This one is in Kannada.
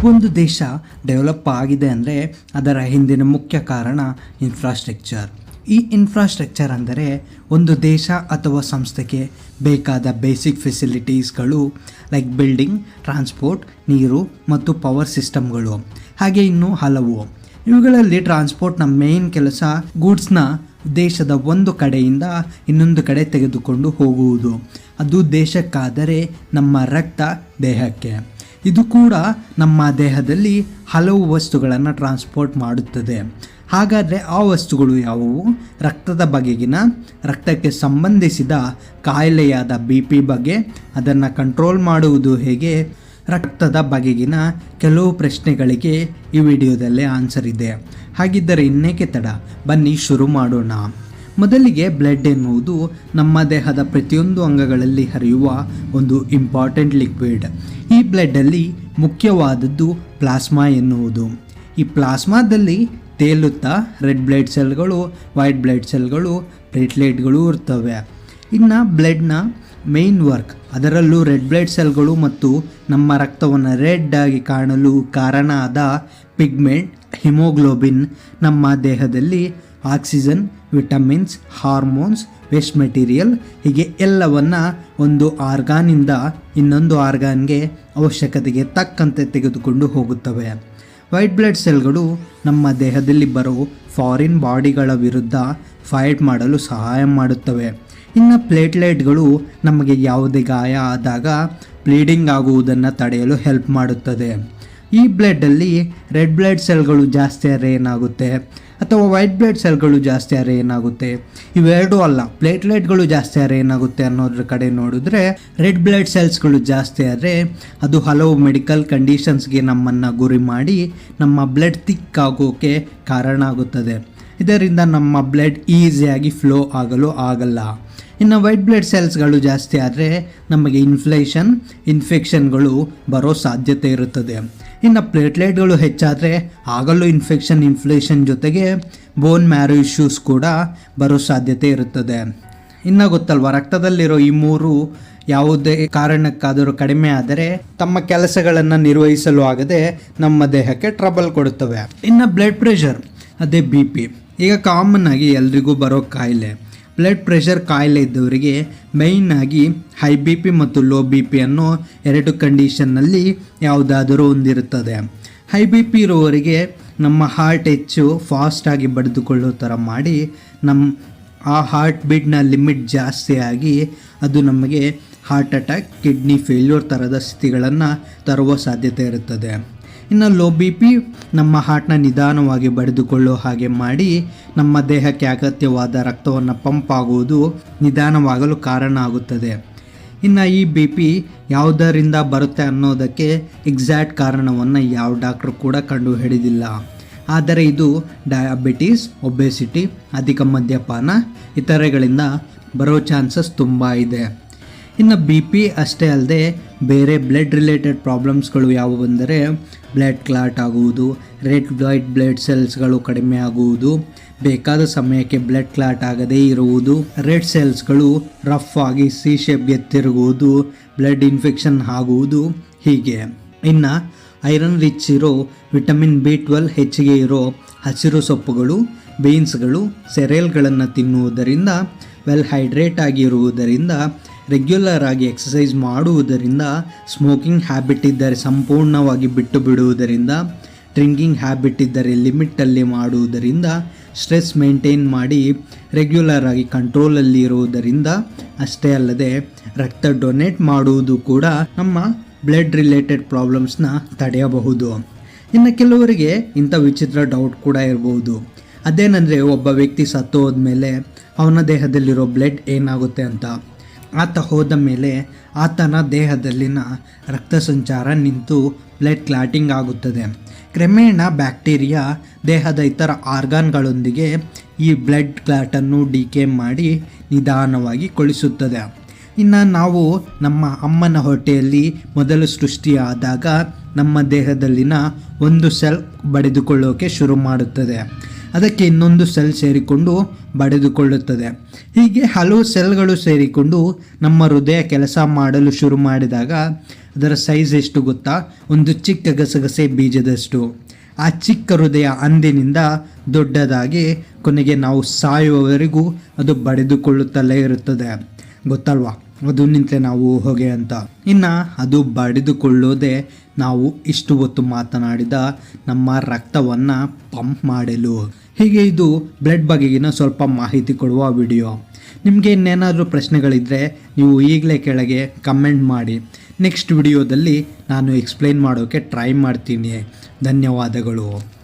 ಒಂದು ದೇಶ ಡೆವಲಪ್ ಆಗಿದೆ ಅಂದರೆ ಅದರ ಹಿಂದಿನ ಮುಖ್ಯ ಕಾರಣ ಇನ್ಫ್ರಾಸ್ಟ್ರಕ್ಚರ್. ಈ ಇನ್ಫ್ರಾಸ್ಟ್ರಕ್ಚರ್ ಅಂದರೆ ಒಂದು ದೇಶ ಅಥವಾ ಸಂಸ್ಥೆಗೆ ಬೇಕಾದ ಬೇಸಿಕ್ ಫೆಸಿಲಿಟೀಸ್ಗಳು ಲೈಕ್ ಬಿಲ್ಡಿಂಗ್, ಟ್ರಾನ್ಸ್ಪೋರ್ಟ್, ನೀರು ಮತ್ತು ಪವರ್ ಸಿಸ್ಟಮ್ಗಳು, ಹಾಗೆ ಇನ್ನೂ ಹಲವು. ಇವುಗಳಲ್ಲಿ ಟ್ರಾನ್ಸ್ಪೋರ್ಟ್ನ ಮೇನ್ ಕೆಲಸ ಗೂಡ್ಸ್ನ ದೇಶದ ಒಂದು ಕಡೆಯಿಂದ ಇನ್ನೊಂದು ಕಡೆ ತೆಗೆದುಕೊಂಡು ಹೋಗುವುದು. ಅದು ದೇಶಕ್ಕಾದರೆ ನಮ್ಮ ರಕ್ತ ದೇಹಕ್ಕೆ. ಇದು ಕೂಡ ನಮ್ಮ ದೇಹದಲ್ಲಿ ಹಲವು ವಸ್ತುಗಳನ್ನು ಟ್ರಾನ್ಸ್ಪೋರ್ಟ್ ಮಾಡುತ್ತದೆ. ಹಾಗಾದರೆ ಆ ವಸ್ತುಗಳು ಯಾವುವು? ರಕ್ತದ ಬಗೆಗಿನ, ರಕ್ತಕ್ಕೆ ಸಂಬಂಧಿಸಿದ ಕಾಯಿಲೆಯಾದ BP ಬಗ್ಗೆ, ಅದನ್ನು ಕಂಟ್ರೋಲ್ ಮಾಡುವುದು ಹೇಗೆ, ರಕ್ತದ ಬಗೆಗಿನ ಕೆಲವು ಪ್ರಶ್ನೆಗಳಿಗೆ ಈ ವಿಡಿಯೋದಲ್ಲಿ ಆನ್ಸರ್ ಇದೆ. ಹಾಗಿದ್ದರೆ ಇನ್ನೇಕೆ ತಡ, ಬನ್ನಿ ಶುರು ಮಾಡೋಣ. ಮೊದಲಿಗೆ ಬ್ಲಡ್ ಎನ್ನುವುದು ನಮ್ಮ ದೇಹದ ಪ್ರತಿಯೊಂದು ಅಂಗಗಳಲ್ಲಿ ಹರಿಯುವ ಒಂದು ಇಂಪಾರ್ಟೆಂಟ್ ಲಿಕ್ವಿಡ್. ಈ ಬ್ಲಡ್ಡಲ್ಲಿ ಮುಖ್ಯವಾದದ್ದು ಪ್ಲಾಸ್ಮಾ ಎನ್ನುವುದು. ಈ ಪ್ಲಾಸ್ಮಾದಲ್ಲಿ ತೇಲುತ್ತಾ ರೆಡ್ ಬ್ಲಡ್ ಸೆಲ್ಗಳು, ವೈಟ್ ಬ್ಲಡ್ ಸೆಲ್ಗಳು, ಪ್ಲೇಟ್ಲೆಟ್ಗಳು ಇರ್ತವೆ. ಇನ್ನು ಬ್ಲಡ್ನ ಮೇನ್ ವರ್ಕ್, ಅದರಲ್ಲೂ ರೆಡ್ ಬ್ಲಡ್ ಸೆಲ್ಗಳು ಮತ್ತು ನಮ್ಮ ರಕ್ತವನ್ನು ರೆಡ್ ಆಗಿ ಕಾಣಲು ಕಾರಣ ಆದ ಪಿಗ್ಮೆಂಟ್ ಹಿಮೋಗ್ಲೋಬಿನ್ ನಮ್ಮ ದೇಹದಲ್ಲಿ oxygen, vitamins, hormones, waste material ಹೀಗೆ ಎಲ್ಲವನ್ನ ಒಂದು ಆರ್ಗಾನಿಂದ ಇನ್ನೊಂದು ಆರ್ಗಾನ್ಗೆ ಅವಶ್ಯಕತೆಗೆ ತಕ್ಕಂತೆ ತೆಗೆದುಕೊಂಡು ಹೋಗುತ್ತವೆ. ವೈಟ್ ಬ್ಲಡ್ ಸೆಲ್ಗಳು ನಮ್ಮ ದೇಹದಲ್ಲಿ ಬರೋ ಫಾರಿನ್ ಬಾಡಿಗಳ ವಿರುದ್ಧ ಫೈಟ್ ಮಾಡಲು ಸಹಾಯ ಮಾಡುತ್ತವೆ. ಇನ್ನು ಪ್ಲೇಟ್ಲೆಟ್ಗಳು ನಮಗೆ ಯಾವುದೇ ಗಾಯ ಆದಾಗ ಬ್ಲೀಡಿಂಗ್ ಆಗುವುದನ್ನು ತಡೆಯಲು ಹೆಲ್ಪ್ ಮಾಡುತ್ತದೆ. ಈ ಬ್ಲಡ್ಡಲ್ಲಿ ರೆಡ್ ಬ್ಲಡ್ ಸೆಲ್ಗಳು ಜಾಸ್ತಿ ಆದರೆ ಏನಾಗುತ್ತೆ, ಅಥವಾ ವೈಟ್ ಬ್ಲಡ್ ಸೆಲ್ಗಳು ಜಾಸ್ತಿ ಆದರೆ ಏನಾಗುತ್ತೆ? ಇವೆರಡೂ ಅಲ್ಲ, ಪ್ಲೇಟ್ಲೆಟ್ಗಳು ಜಾಸ್ತಿ ಆದರೆ ಏನಾಗುತ್ತೆ ಅನ್ನೋದ್ರ ಕಡೆ ನೋಡಿದ್ರೆ, ರೆಡ್ ಬ್ಲಡ್ ಸೆಲ್ಸ್ಗಳು ಜಾಸ್ತಿ ಆದರೆ ಅದು ಹಲವು ಮೆಡಿಕಲ್ ಕಂಡೀಷನ್ಸ್ಗೆ ನಮ್ಮನ್ನು ಗುರಿ ಮಾಡಿ ನಮ್ಮ ಬ್ಲಡ್ ಥಿಕ್ ಆಗೋಕ್ಕೆ ಕಾರಣ ಆಗುತ್ತದೆ. ಇದರಿಂದ ನಮ್ಮ ಬ್ಲಡ್ ಈಸಿಯಾಗಿ ಫ್ಲೋ ಆಗಲು ಆಗಲ್ಲ. ಇನ್ನು ವೈಟ್ ಬ್ಲಡ್ ಸೆಲ್ಸ್ಗಳು ಜಾಸ್ತಿ ಆದರೆ ನಮಗೆ ಇನ್ಫೆಕ್ಷನ್ಗಳು ಬರೋ ಸಾಧ್ಯತೆ ಇರುತ್ತದೆ. ಇನ್ನು ಪ್ಲೇಟ್ಲೆಟ್ಗಳು ಹೆಚ್ಚಾದರೆ ಆಗಲೂ ಇನ್ಫ್ಲೇಷನ್ ಜೊತೆಗೆ ಬೋನ್ ಮ್ಯಾರೋ ಇಶ್ಯೂಸ್ ಕೂಡ ಬರೋ ಸಾಧ್ಯತೆ ಇರುತ್ತದೆ. ಇನ್ನು ಗೊತ್ತಲ್ವ, ರಕ್ತದಲ್ಲಿರೋ ಈ ಮೂರು ಯಾವುದೇ ಕಾರಣಕ್ಕಾದರೂ ಕಡಿಮೆ ಆದರೆ ತಮ್ಮ ಕೆಲಸಗಳನ್ನು ನಿರ್ವಹಿಸಲು ಆಗದೆ ನಮ್ಮ ದೇಹಕ್ಕೆ ಟ್ರಬಲ್ ಕೊಡುತ್ತವೆ. ಇನ್ನು ಬ್ಲಡ್ ಪ್ರೆಷರ್, ಅದೇ BP, ಈಗ ಕಾಮನ್ ಆಗಿ ಎಲ್ರಿಗೂ ಬರೋ ಕಾಯಿಲೆ. ಬ್ಲಡ್ ಪ್ರೆಷರ್ ಕಾಯಿಲೆ ಇದ್ದವರಿಗೆ ಮೇಯ್ನಾಗಿ ಹೈ BP ಮತ್ತು ಲೋ BP ಅನ್ನೋ ಎರಡು ಕಂಡೀಷನ್ನಲ್ಲಿ ಯಾವುದಾದರೂ ಒಂದಿರುತ್ತದೆ. ಹೈ BP ಇರುವವರಿಗೆ ನಮ್ಮ ಹಾರ್ಟ್ ಹೆಚ್ಚು ಫಾಸ್ಟಾಗಿ ಬಡಿದುಕೊಳ್ಳೋ ಥರ ಮಾಡಿ ಆ ಹಾರ್ಟ್ ಬೀಟ್ನ ಲಿಮಿಟ್ ಜಾಸ್ತಿ ಆಗಿ ಅದು ನಮಗೆ ಹಾರ್ಟ್ ಅಟ್ಯಾಕ್, ಕಿಡ್ನಿ ಫೇಲ್ಯೂರ್ ಥರದ ಸ್ಥಿತಿಗಳನ್ನು ತರುವ ಸಾಧ್ಯತೆ ಇರುತ್ತದೆ. ಇನ್ನು ಲೋ BP ನಮ್ಮ ಹಾರ್ಟ್ನ ನಿಧಾನವಾಗಿ ಬಡಿದುಕೊಳ್ಳೋ ಹಾಗೆ ಮಾಡಿ ನಮ್ಮ ದೇಹಕ್ಕೆ ಅಗತ್ಯವಾದ ರಕ್ತವನ್ನು ಪಂಪ್ ಆಗುವುದು ನಿಧಾನವಾಗಲು ಕಾರಣ ಆಗುತ್ತದೆ. ಇನ್ನು ಈ BP ಯಾವುದರಿಂದ ಬರುತ್ತೆ ಅನ್ನೋದಕ್ಕೆ ಎಕ್ಸಾಕ್ಟ್ ಕಾರಣವನ್ನು ಯಾವ ಡಾಕ್ಟ್ರು ಕೂಡ ಕಂಡು ಹಿಡಿದಿಲ್ಲ. ಆದರೆ ಇದು ಡಯಾಬಿಟೀಸ್, ಒಬೆಸಿಟಿ, ಅಧಿಕ ಮದ್ಯಪಾನ ಇತರೆಗಳಿಂದ ಬರೋ ಚಾನ್ಸಸ್ ತುಂಬ ಇದೆ. ಇನ್ನು BP ಅಷ್ಟೇ ಅಲ್ಲದೆ ಬೇರೆ ಬ್ಲಡ್ ರಿಲೇಟೆಡ್ ಪ್ರಾಬ್ಲಮ್ಸ್ಗಳು ಯಾವುವು ಅಂದರೆ ಬ್ಲಡ್ ಕ್ಲಾಟ್ ಆಗುವುದು, ವೈಟ್ ಬ್ಲಡ್ ಸೆಲ್ಸ್ಗಳು ಕಡಿಮೆ ಆಗುವುದು, ಬೇಕಾದ ಸಮಯಕ್ಕೆ ಬ್ಲಡ್ ಕ್ಲಾಟ್ ಆಗದೇ ಇರುವುದು, ರೆಡ್ ಸೆಲ್ಸ್ಗಳು ರಫ್ ಆಗಿ C ಶೇಪ್ಗೆ ತಿರುಗುವುದು, ಬ್ಲಡ್ ಇನ್ಫೆಕ್ಷನ್ ಆಗುವುದು ಹೀಗೆ. ಇನ್ನು ಐರನ್ ರಿಚ್ ಇರೋ ವಿಟಮಿನ್ B12 ಹೆಚ್ಚಿಗೆ ಇರೋ ಹಸಿರು ಸೊಪ್ಪುಗಳು, ಬೀನ್ಸ್ಗಳು, ಸೆರೆಲ್ಗಳನ್ನು ತಿನ್ನುವುದರಿಂದ, ವೆಲ್ ಹೈಡ್ರೇಟ್ ಆಗಿರುವುದರಿಂದ, ರೆಗ್ಯುಲರ್ ಆಗಿ ಎಕ್ಸಸೈಸ್ ಮಾಡುವುದರಿಂದ, ಸ್ಮೋಕಿಂಗ್ ಹ್ಯಾಬಿಟ್ ಇದ್ದರೆ ಸಂಪೂರ್ಣವಾಗಿ ಬಿಟ್ಟು ಬಿಡುವುದರಿಂದ, ಡ್ರಿಂಕಿಂಗ್ ಹ್ಯಾಬಿಟ್ ಇದ್ದರೆ ಲಿಮಿಟಲ್ಲಿ ಮಾಡುವುದರಿಂದ, ಸ್ಟ್ರೆಸ್ ಮೇಂಟೈನ್ ಮಾಡಿ ರೆಗ್ಯುಲರ್ ಆಗಿ ಕಂಟ್ರೋಲಲ್ಲಿ ಇರುವುದರಿಂದ, ಅಷ್ಟೇ ಅಲ್ಲದೆ ರಕ್ತ ಡೊನೇಟ್ ಮಾಡುವುದು ಕೂಡ ನಮ್ಮ ಬ್ಲಡ್ ರಿಲೇಟೆಡ್ ಪ್ರಾಬ್ಲಮ್ಸ್ನ ತಡೆಯಬಹುದು. ಇನ್ನು ಕೆಲವರಿಗೆ ಇಂಥ ವಿಚಿತ್ರ ಡೌಟ್ ಕೂಡ ಇರಬಹುದು. ಅದೇನೆಂದರೆ, ಒಬ್ಬ ವ್ಯಕ್ತಿ ಸತ್ತು ಹೋದ್ಮೇಲೆ ಅವನ ದೇಹದಲ್ಲಿರೋ ಬ್ಲಡ್ ಏನಾಗುತ್ತೆ ಅಂತ. ಆತ ಹೋದ ಮೇಲೆ ಆತನ ದೇಹದಲ್ಲಿನ ರಕ್ತ ಸಂಚಾರ ನಿಂತು ಬ್ಲಡ್ ಕ್ಲಾಟಿಂಗ್ ಆಗುತ್ತದೆ. ಕ್ರಮೇಣ ಬ್ಯಾಕ್ಟೀರಿಯಾ ದೇಹದ ಇತರ ಆರ್ಗಾನ್ಗಳೊಂದಿಗೆ ಈ ಬ್ಲಡ್ ಕ್ಲಾಟನ್ನು ಡಿಕೆ ಮಾಡಿ ನಿಧಾನವಾಗಿ ಕೊಳಿಸುತ್ತದೆ. ಇನ್ನು ನಾವು ನಮ್ಮ ಅಮ್ಮನ ಹೊಟ್ಟೆಯಲ್ಲಿ ಮೊದಲು ಸೃಷ್ಟಿಯಾದಾಗ ನಮ್ಮ ದೇಹದಲ್ಲಿನ ಒಂದು ಸೆಲ್ ಬಡಿದುಕೊಳ್ಳೋಕೆ ಶುರು ಮಾಡುತ್ತದೆ. ಅದಕ್ಕೆ ಇನ್ನೊಂದು ಸೆಲ್ ಸೇರಿಕೊಂಡು ಬಡಿದುಕೊಳ್ಳುತ್ತದೆ. ಹೀಗೆ ಹಲವು ಸೆಲ್ಗಳು ಸೇರಿಕೊಂಡು ನಮ್ಮ ಹೃದಯ ಕೆಲಸ ಮಾಡಲು ಶುರು ಮಾಡಿದಾಗ ಅದರ ಸೈಜ್ ಎಷ್ಟು ಗೊತ್ತಾ? ಒಂದು ಚಿಕ್ಕ ಗಸಗಸೆ ಬೀಜದಷ್ಟು. ಆ ಚಿಕ್ಕ ಹೃದಯ ಅಂದಿನಿಂದ ದೊಡ್ಡದಾಗಿ ಕೊನೆಗೆ ನಾವು ಸಾಯುವವರೆಗೂ ಅದು ಬಡಿದುಕೊಳ್ಳುತ್ತಲೇ ಇರುತ್ತದೆ. ಗೊತ್ತಲ್ವಾ, ಅದು ನಿಂತರೆ ನಾವು ಹೊಗೆ ಅಂತ. ಇನ್ನು ಅದು ಬಡಿದುಕೊಳ್ಳೋದೇ ನಾವು ಇಷ್ಟು ಹೊತ್ತು ಮಾತನಾಡಿದ ನಮ್ಮ ರಕ್ತವನ್ನು ಪಂಪ್ ಮಾಡಲು. ಹೀಗೆ ಇದು ಬ್ಲಡ್ ಬಗೆಗಿನ ಸ್ವಲ್ಪ ಮಾಹಿತಿ ಕೊಡುವ ವಿಡಿಯೋ. ನಿಮಗೆ ಇನ್ನೇನಾದರೂ ಪ್ರಶ್ನೆಗಳಿದ್ದರೆ ನೀವು ಈಗಲೇ ಕೆಳಗೆ ಕಮೆಂಟ್ ಮಾಡಿ. ನೆಕ್ಸ್ಟ್ ವಿಡಿಯೋದಲ್ಲಿ ನಾನು ಎಕ್ಸ್ಪ್ಲೈನ್ ಮಾಡೋಕ್ಕೆ ಟ್ರೈ ಮಾಡ್ತೀನಿ. ಧನ್ಯವಾದಗಳು.